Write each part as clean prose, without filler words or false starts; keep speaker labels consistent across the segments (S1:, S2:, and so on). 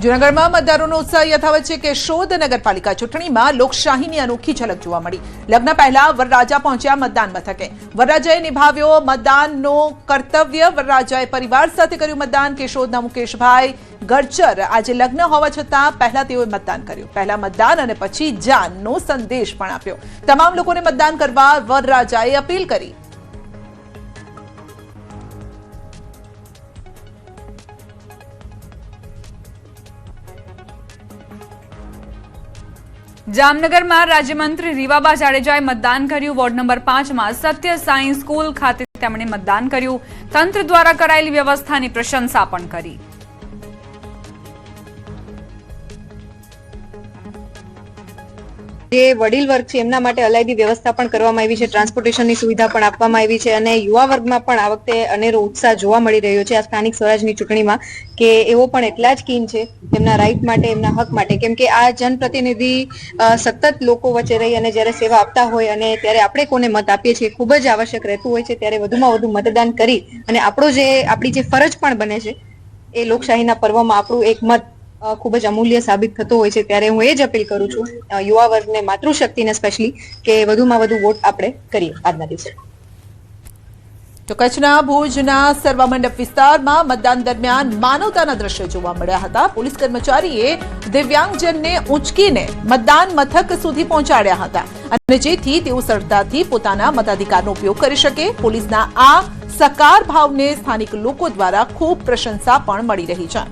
S1: જૂનાગઢમાં મતદારોનો ઉત્સાહ યથાવત છે. કેશોદ નગરપાલિકા ચૂંટણીમાં લોકશાહીની અનોખી ઝલક જોવા મળી. લગ્ન પહેલા વરરાજા પહોંચ્યા મતદાન મથકે. વરરાજાએ નિભાવ્યો મતદાનનો કર્તવ્ય. વરરાજાએ પરિવાર સાથે કર્યું મતદાન. કેશોદના મુકેશભાઈ ગરચર આજે લગ્ન હોવા છતાં પહેલા તેઓએ મતદાન કર્યું. પહેલા મતદાન અને પછી જાનનો સંદેશ પણ આપ્યો. તમામ લોકોને મતદાન કરવા વરરાજાએ અપીલ કરી.
S2: જામનગરમાં રાજ્યમંત્રી રીવાબા જાડેજાએ મતદાન કર્યું. વોર્ડ નંબર 5માં સત્ય સાઈ સ્કૂલ ખાતે તેમણે મતદાન કર્યું. તંત્ર દ્વારા કરાયેલી વ્યવસ્થાની પ્રશંસા પણ કરી.
S3: જે વડીલ વર્ગ છે એમના માટે અલાયદી વ્યવસ્થા પણ કરવામાં આવી છે, ટ્રાન્સપોર્ટેશનની સુવિધા પણ આપવામાં આવી છે અને યુવા વર્ગમાં પણ આ વખતે અનેરો ઉત્સાહ જોવા મળી રહ્યો છે આ સ્થાનિક સ્વરાજની ચૂંટણીમાં કે એવો પણ એટલા જ કીન છે એમના રાઈટ માટે, એમના હક માટે. કેમ કે આ જનપ્રતિનિધિ સતત લોકો વચ્ચે રહી અને જ્યારે સેવા આપતા હોય અને ત્યારે આપણે કોને મત આપીએ છીએ ખૂબ જ આવશ્યક રહેતું હોય છે. ત્યારે વધુમાં વધુ મતદાન કરી અને આપણી જે ફરજ પણ બને છે એ લોકશાહીના પર્વમાં આપણું એક મત ખૂબ જ અમૂલ્ય સાબિત થતો હોય છે. ત્યારે હું એ જ અપીલ કરું છું યુવા વર્ગને, માતૃશક્તિને સ્પેશિયલી, કે વધુમાં વધુ વોટ આપણે કરીએ આજના દિવસે.
S1: તો કચ્છના ભુજના સર્વામંડપ વિસ્તારમાં મતદાન દરમિયાન માનવતાના દ્રશ્યો જોવા મળ્યા હતા. પોલીસ કર્મચારીએ દિવ્યાંગજનને ઊંચકીને મતદાન મથક સુધી પહોંચાડ્યા હતા અને જેથી તેઓ સરળતાથી પોતાના મતાધિકારનો ઉપયોગ કરી શકે. પોલીસના આ સકાર ભાવને સ્થાનિક લોકો દ્વારા ખૂબ પ્રશંસા પણ મળી રહી છે.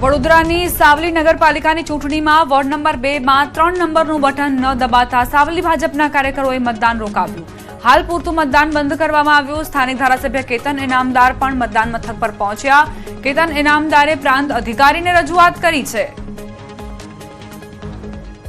S2: વડોદરાની સાવલી નગરપાલિકાની ચૂંટણીમાં વોર્ડ નંબર 2માં 3 નંબરનું બટન ન દબાતા સાવલી ભાજપના કાર્યકરોએ મતદાન રોકાવ્યું. હાલ પૂરતું મતદાન બંધ કરવામાં આવ્યું. સ્થાનિક ધારાસભ્ય કેતન ઇનામદાર પણ મતદાન મથક પર પહોંચ્યા. કેતન ઇનામદારે પ્રાંત અધિકારીને રજૂઆત કરી છે.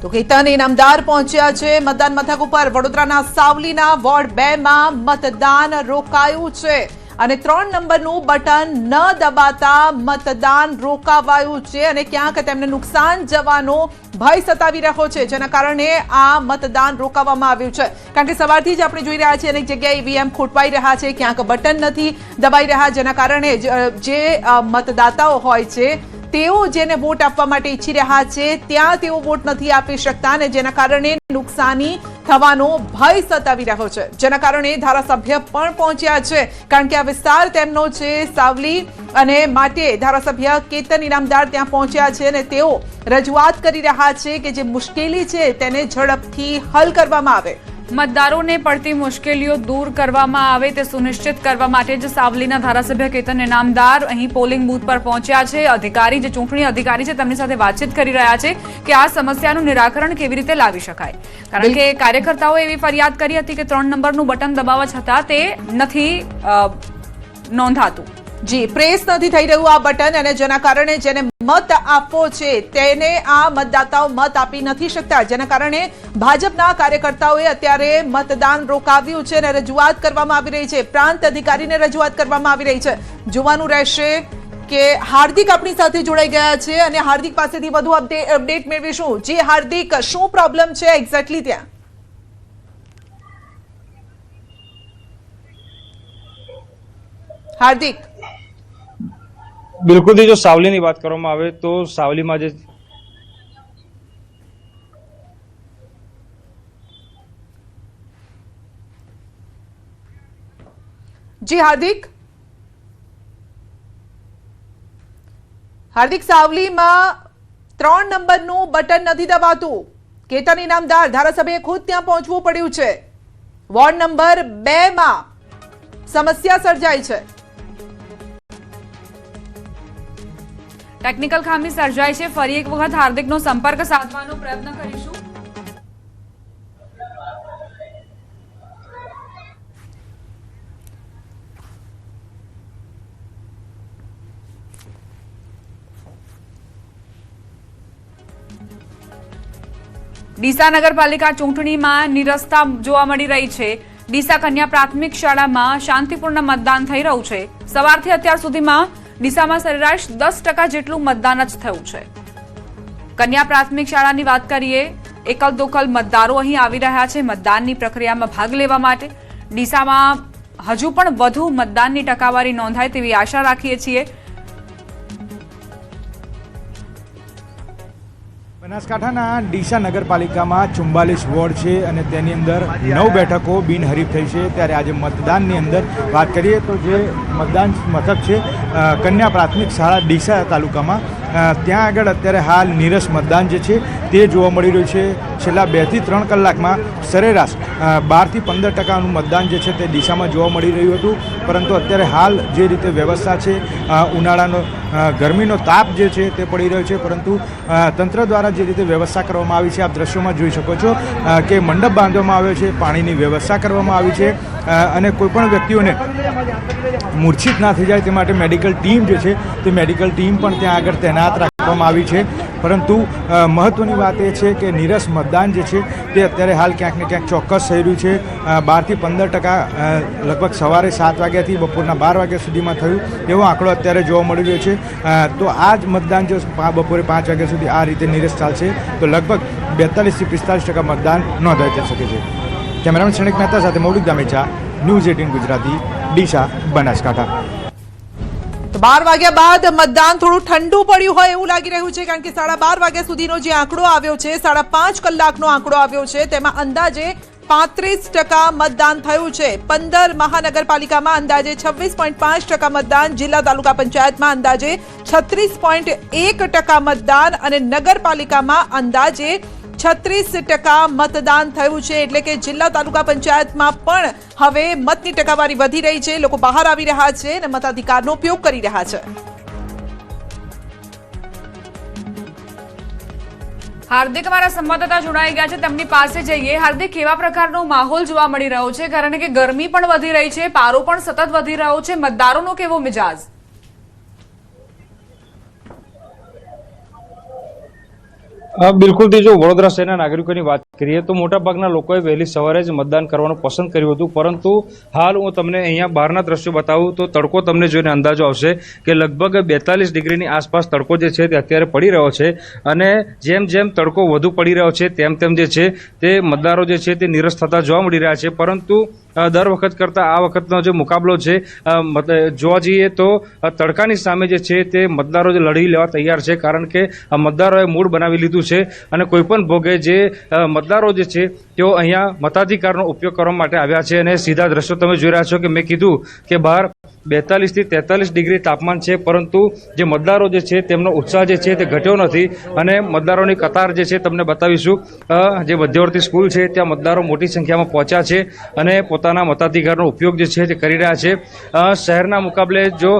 S1: તો કેતન ઇનામદાર પહોંચ્યા છે મતદાન મથક ઉપર. વડોદરાના સાવલીના વોર્ડ 2માં મતદાન રોકાયું છે અને 3 નંબરનું બટન ન દબાતા મતદાન રોકાવાયું છે અને ક્યાંક તેમને નુકસાન જવાનો ભય સતાવી રહ્યો છે, જેના કારણે આ મતદાન રોકાવવામાં આવ્યું છે. કારણ કે સવારથી જ આપણે જોઈ રહ્યા છીએ અનેક જગ્યાએ ઈવીએમ ખોટવાઈ રહ્યા છે, ક્યાંક બટન નથી દબાઈ રહ્યા, જેના કારણે જે મતદાતાઓ હોય છે તેઓ જેને વોટ આપવા માટે ઈચ્છી રહ્યા છે ત્યાં તેઓ વોટ નથી આપી શકતા અને જેના કારણે નુકસાની થવાનો ભય સતાવી રહ્યો છે. જેના કારણે ધારાસભ્ય પણ પહોંચ્યા છે કારણ કે આ વિસ્તાર તેમનો છે સાવલી અને માટે ધારાસભ્ય કેતન ઇનામદાર ત્યાં પહોંચ્યા છે અને તેઓ રજૂઆત કરી રહ્યા છે કે જે મુશ્કેલી છે તેને ઝડપથી હલ કરવામાં આવે.
S2: મતદારોને પડતી મુશ્કેલીઓ દૂર કરવામાં આવે તે સુનિશ્ચિત કરવા માટે જ સાવલીના ધારાસભ્ય કેતન ઇનામદાર અહીં પોલિંગ બૂથ પર પહોંચ્યા છે. અધિકારી, જે ચૂંટણી અધિકારી છે, તેમની સાથે વાતચીત કરી રહ્યા છે કે આ સમસ્યાનું નિરાકરણ કેવી રીતે લાવી શકાય. કારણ કે કાર્યકર્તાઓએ એવી ફરિયાદ કરી હતી કે 3 નંબરનું બટન દબાવવા છતાં તે નથી નોંધાતું.
S1: જી, પ્રેસ નથી થઈ રહ્યું આ બટન અને જેના કારણે જેને મત આપવો છે તેને આ મતદાતાઓ મત આપી નથી શકતા, જેના કારણે ભાજપના કાર્યકર્તાઓએ અત્યારે મતદાન રોકાવ્યું છે અને રજૂઆત કરવામાં આવી રહી છે. પ્રાંત અધિકારીને રજૂઆત કરવામાં આવી રહી છે. જોવાનું રહેશે કે હાર્દિક આપણી સાથે જોડાઈ ગયા છે અને હાર્દિક પાસેથી વધુ અપડેટ મેળવીશું. જી હાર્દિક, શું પ્રોબ્લેમ છે એક્ઝેક્ટલી ત્યાં? હાર્દિક,
S4: બિલકુલ, જો સાવલીની વાત કરવામાં આવે તો સાવલીમાં જે
S1: જી હાર્દિક, સાવલીમાં 3 નંબરનું બટન નથી દબાતું. કેતન ઇનામદાર ધારાસભ્યએ ખુદ ત્યાં પહોંચવું પડ્યું છે. વોર્ડ નંબર 2માં સમસ્યા સર્જાઈ છે.
S2: ટેકનિકલ ખામી સર્જાઈ છે. ફરી એક વખત હાર્દિકનો સંપર્ક સાધવાનો પ્રયત્ન કરીશું. ડીસા નગરપાલિકા ચૂંટણીમાં નિરસ્તા જોવા મળી રહી છે. ડીસા કન્યા પ્રાથમિક શાળામાં શાંતિપૂર્ણ મતદાન થઈ રહ્યું છે. સવારથી અત્યાર સુધીમાં ડીસામાં સરેરાશ 10% જેટલું મતદાન જ થયું છે. કન્યા પ્રાથમિક શાળાની વાત કરીએ એકલ દોકલ મતદારો અહીં આવી રહ્યા છે મતદાનની પ્રક્રિયામાં ભાગ લેવા માટે. ડીસામાં હજુ પણ વધુ મતદાનની ટકાવારી નોંધાય તેવી આશા રાખીએ છીએ.
S5: બનાસકાંઠાના ડીસા નગરપાલિકામાં 44 વોર્ડ છે અને તેની અંદર 9 બેઠકો બિનહરીફ થઈ છે. ત્યારે આજે મતદાનની અંદર વાત કરીએ તો જે મતદાન મથક છે કન્યા પ્રાથમિક શાળા ડીસા તાલુકામાં, ત્યાં આગળ અત્યારે હાલ નીરસ મતદાન જે છે તે જોવા મળી રહ્યું છે. છેલ્લા 2 થી 3 કલાકમાં સરેરાશ 12 થી 15% મતદાન જે છે તે ડીસામાં જોવા મળી રહ્યું હતું. પરંતુ અત્યારે હાલ જે રીતે વ્યવસ્થા છે, ઉનાળાનો ગરમીનો તાપ જે છે તે પડી રહ્યો છે, પરંતુ તંત્ર દ્વારા જે રીતે વ્યવસ્થા કરવામાં આવી છે આપ દ્રશ્યોમાં જોઈ શકો છો કે મંડપ બાંધવામાં આવ્યો છે, પાણીની વ્યવસ્થા કરવામાં આવી છે અને કોઈપણ વ્યક્તિઓને મૂર્છિત ના થઈ જાય તે માટે મેડિકલ ટીમ જે છે તે મેડિકલ ટીમ પણ ત્યાં આગળ તૈનાત રાખવામાં આવી છે. પરંતુ મહત્ત્વની વાત એ છે કે નીરસ મતદાન જે છે તે અત્યારે હાલ ક્યાંક ને ક્યાંક ચોક્કસ થઈ રહ્યું છે. 12 થી 15% લગભગ સવારે 7 વાગ્યાથી બપોરના 12 વાગ્યા સુધીમાં થયું એવો આંકડો અત્યારે જોવા મળી રહ્યો છે. તો આ જ મતદાન જો બપોરે 5 વાગ્યા સુધી આ રીતે નીરસ ચાલશે તો લગભગ 42 થી 45% મતદાન નોંધાઈ જઈ શકે છે. કેમેરામેન ક્ષણિક મહેતા સાથે મૌલિક દામેચા, ન્યૂઝ 18 ગુજરાતી, ડીસા, બનાસકાંઠા.
S1: તો 12 વાગ્યા બાદ મતદાન થોડું ઠંડુ પડ્યું હોય એવું લાગી રહ્યું છે, કારણ કે 12:30 વાગ્યા સુધીનો જે આંકડો આવ્યો છે, 5.5 કલાકનો આંકડો આવ્યો છે, તેમાં અંદાજે 35% મતદાન થયું છે. 15 મહાનગરપાલિકામાં અંદાજે 26.5% મતદાન, જિલ્લા તાલુકા પંચાયતમાં અંદાજે 36.1% મતદાન અને નગરપાલિકામાં અંદાજે 36% મતદાન થયું છે. એટલે કે જિલ્લા તાલુકા પંચાયતમાં પણ હવે મતની ટકાવારી વધી રહી છે. લોકો બહાર આવી રહ્યા છે અને મતાધિકારનો ઉપયોગ કરી રહ્યા છે.
S2: હાર્દિક અમારા સંવાદદાતા જોડાઈ ગયા છે, તેમની પાસે જઈએ. હાર્દિક, કેવા પ્રકારનો માહોલ જોવા મળી રહ્યો છે? કારણ કે ગરમી પણ વધી રહી છે, પારો પણ સતત વધી રહ્યો છે, મતદારોનો કેવો મિજાજ?
S4: બિલકુલથી જો વડોદરા શહેરના નાગરિકોની વાત કરીએ તો મોટાભાગના લોકોએ વહેલી સવારે જ મતદાન કરવાનું પસંદ કર્યું હતું. પરંતુ હાલ હું તમને અહીંયા બહારના દ્રશ્યો બતાવું તો તડકો તમને જોઈને અંદાજો આવશે કે લગભગ 42 ડિગ્રીની આસપાસ તડકો જે છે તે અત્યારે પડી રહ્યો છે. અને જેમ જેમ તડકો વધુ પડી રહ્યો છે તેમ તેમ જે છે તે મતદારો જે છે તે નીરસ થતા જોવા મળી રહ્યા છે. પરંતુ દર વખત કરતાં આ વખતનો જે મુકાબલો છે જોવા જઈએ તો તડકાની સામે જે છે તે મતદારો જે લડી લેવા તૈયાર છે, કારણ કે મતદારોએ મૂડ બનાવી લીધું છે અને કોઈપણ ભોગે જે મતદારો જે છે તેઓ અહીંયા મતાધિકારનો ઉપયોગ કરવા માટે આવ્યા છે. અને સીધા દ્રશ્યો તમે જોઈ રહ્યા છો કે મેં કીધું કે બહાર 42 થી 43 ડિગ્રી તાપમાન છે, પરંતુ જે મતદારો જે છે તેમનો ઉત્સાહ જે છે તે ઘટ્યો નથી. અને મતદારોની કતાર જે છે તમને બતાવીશું. જે મધ્યવર્તી સ્કૂલ છે ત્યાં મતદારો મોટી સંખ્યામાં પહોંચ્યા છે અને પોતાના મતાધિકારનો ઉપયોગ જે છે તે કરી રહ્યા છે. શહેરના મુકાબલે જો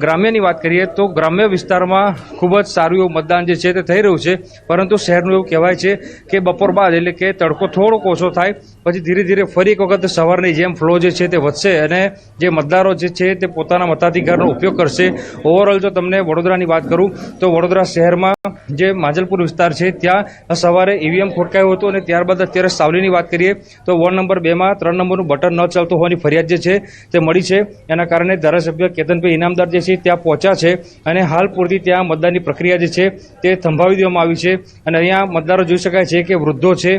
S4: ગ્રામ્યની વાત કરીએ તો ગ્રામ્ય વિસ્તારમાં ખૂબ જ સારું એવું મતદાન જે છે તે થઈ રહ્યું છે. પરંતુ શહેરનું એવું કહેવાય છે કે બપોર બાદ એટલે કે તડકો થોડોક ઓછો થાય પછી ધીરે ધીરે ફરી એક વખત સવારની જેમ ફ્લો જે છે તે વધશે અને જે મતદારો જે છે તે પોતાના મતાધિકારનો ઉપયોગ કરશે. ઓવરઓલ જો તમને વડોદરાની વાત કરું તો વડોદરા શહેરમાં જે માંજલપુર વિસ્તાર છે ત્યાં સવારે ઈવીએમ ખોટકાયું હતું અને ત્યારબાદ અત્યારે સાવલીની વાત કરીએ તો વોર્ડ નંબર 2 માં 3 નંબરનું બટન ન ચાલતું હોવાની ફરિયાદ જે છે તે મળી છે. એના કારણે ધારાસભ્ય કેતનભાઈ ઇનામદાર જે છે ત્યાં પહોંચ્યા છે અને હાલ પૂરતી ત્યાં મતદાનની પ્રક્રિયા જે છે તે થંભાવી દેવામાં આવી છે. અને અહીંયા મતદારો જોઈ શકાય છે કે વૃદ્ધો છે,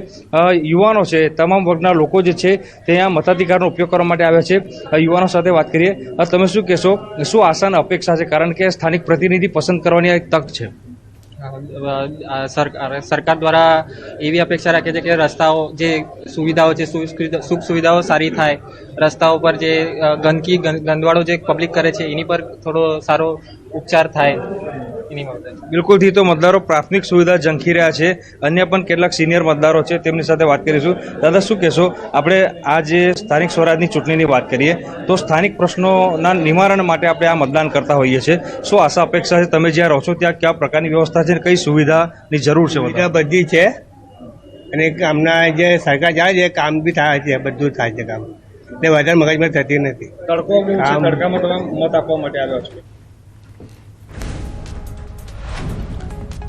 S4: યુવાનો છે, તમામ વર્ગના લોકો જે છે તે અહીંયા મતાધિકારનો ઉપયોગ કરવા માટે આવ્યા છે. યુવાનો સાથે વાત કરીએ, તમે શું કહેશો, શું આશા અને અપેક્ષા છે? કારણ કે સ્થાનિક પ્રતિનિધિ પસંદ કરવાની એક તક છે.
S6: સરકાર દ્વારા એવી અપેક્ષા રાખે છે કે રસ્તાઓ જે સુવિધાઓ છે, સુખ સુવિધાઓ સારી થાય, રસ્તાઓ પર જે ગંદકી ગંદવાળો જે પબ્લિક કરે છે એની પર થોડો સારો ઉપચાર થાય.
S4: બિલકુલથી તો મતદારો પ્રાથમિક સુવિધા ઝંખી રહ્યા છે. અન્ય પણ કેટલાક સિનિયર મતદારો છે તેમની સાથે વાત કરીશું. દાદા, શું કહેશો? આપણે આ જે સ્થાનિક સ્વરાજની ચૂંટણીની વાત કરીએ તો સ્થાનિક પ્રશ્નોના નિવારણ માટે આપણે આ મતદાન કરતા હોઈએ છીએ. શું આશા અપેક્ષા છે? તમે જ્યાં રહો છો ત્યાં કયા પ્રકારની વ્યવસ્થા છે, કઈ સુવિધાની જરૂર છે?
S7: સુવિધા બધી છે અને કામના જે સરકાર જાય છે કામ બી થાય છે, બધું થાય છે કામ, એટલે વધારે મગજમાં થતી નથી.
S4: તડકો તડકામાં તમે મત આપવા માટે આવ્યા છો.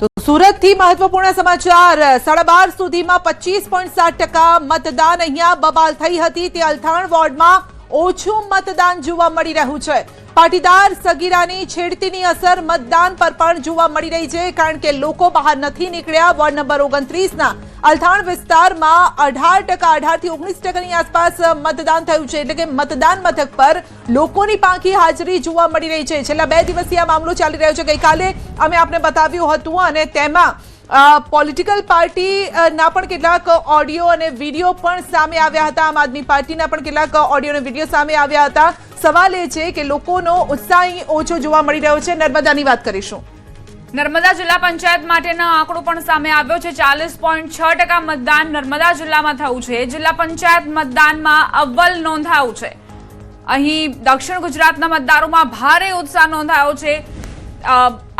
S1: તો સુરતથી મહત્વપૂર્ણ સમાચાર. 12:30 સુધીમાં 25.7% મતદાન અહીંયા બબાલ થઈ હતી. તે અલથાણ વોર્ડમાં ઓછું મતદાન જોવા મળી રહ્યું છે. પાટીદાર સગીરાની છેડતીની અસર મતદાન પર પણ જોવા મળી રહી છે, કારણ કે લોકો બહાર નથી નીકળ્યા. વોર્ડ નંબર 29ના અલથાણ વિસ્તારમાં 18% થી 19%ની આસપાસ મતદાન થયું છે, એટલે કે મતદાન મથક પર લોકોની પાંખી હાજરી જોવા મળી રહી છે. છેલ્લા 2 દિવસથી આ મામલો ચાલી રહ્યો છે. ગઈકાલે અમે આપને બતાવ્યું હતું અને તેમાં પોલિટિકલ પાર્ટીના પણ કેટલાક ઓડિયો અને વિડીયો પણ સામે આવ્યા હતા. આમ આદમી પાર્ટીના પણ કેટલાક ઓડિયો અને વિડીયો સામે આવ્યા હતા. સવાલ એ છે કે લોકોનો ઉત્સાહ ઓછો જોવા મળી રહ્યો છે. નર્મદાની વાત કરીશું.
S2: નર્મદા જિલ્લા પંચાયત માટેનો આંકડો પણ સામે આવ્યો છે. 40.6% મતદાન નર્મદા જિલ્લામાં થયું છે. જિલ્લા પંચાયત મતદાનમાં અવ્વલ નોંધાયું છે. અહીં દક્ષિણ ગુજરાતના મતદારોમાં ભારે ઉત્સાહ નોંધાયો છે.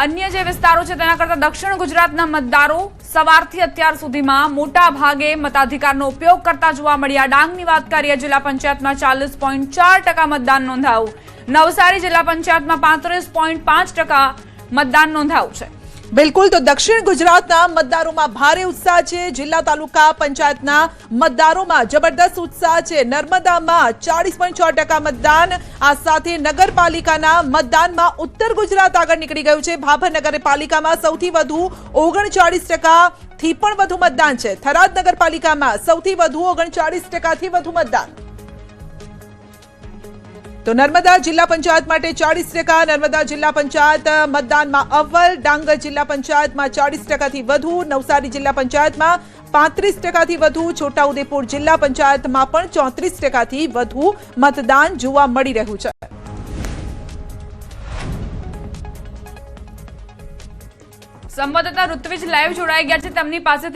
S2: અન્ય જે વિસ્તારો છે તેના કરતા દક્ષિણ ગુજરાતના મતદારો સવારથી અત્યાર સુધીમાં મોટા ભાગે મતાધિકારનો ઉપયોગ કરતા જોવા મળ્યા. ડાંગની વાત કરીએ, જિલ્લા પંચાયતમાં 40.4% મતદાન નોંધાયું. નવસારી જિલ્લા પંચાયતમાં 35.5% મતદાન નોંધાયું છે.
S1: બિલકુલ, તો દક્ષિણ ગુજરાતના મતદારોમાં ભારે ઉત્સાહ છે. જિલ્લા તાલુકા પંચાયતના મતદારોમાં જબરદસ્ત ઉત્સાહ છે. નર્મદામાં 40.6% મતદાન. આ સાથે નગરપાલિકાના મતદાનમાં ઉત્તર ગુજરાત આગળ નીકળી ગયું છે. ભાભર નગરપાલિકામાં સૌથી વધુ 39% થી પણ વધુ મતદાન છે. થરાદ નગરપાલિકામાં સૌથી વધુ 39% થી વધુ મતદાન. તો નર્મદા જિલ્લા પંચાયત માટે 40%, નર્મદા જિલ્લા પંચાયત મતદાનમાં અવ્વલ. ડાંગ જિલ્લા પંચાયતમાં 40% થી વધુ, નવસારી જિલ્લા પંચાયતમાં 35% થી વધુ, છોટાઉદેપુર જિલ્લા પંચાયતમાં પણ 34% થી વધુ મતદાન જોવા મળી રહ્યું છે.
S2: સંવાદદાતા ઋત્વિજ લાઈવ જોડાઈ ગયા છે તેમની પાસે.